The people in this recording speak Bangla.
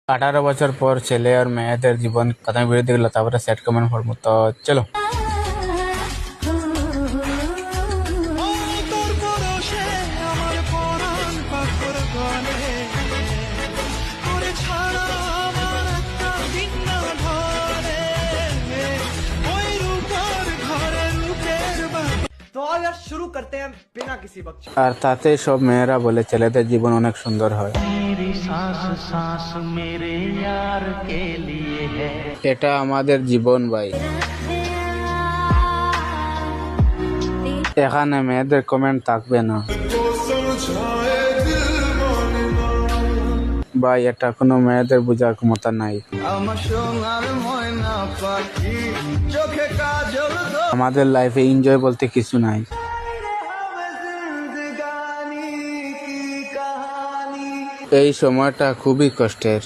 18 বছর পর ছেলে আর মেয়েদের জীবন প্রথমে ভিডিও দেখলো, তারপরে সেট কমেন্ট করবো। তো চলো। तो आओ यार शुरू करते हैं बिना किसी बख्श। আর তাতে সব মেয়েরা বলে ছেলেদের জীবন অনেক সুন্দর হয়। এটা আমাদের জীবন ভাই। এখানে মেয়েদের কমেন্ট থাকবে না ভাই, এটা কোনো মেয়েদের বোঝার ক্ষমতা নাই। আমাদের লাইফে এনজয় বলতে কিছু নাই। এই সময়টা খুবই কষ্টের।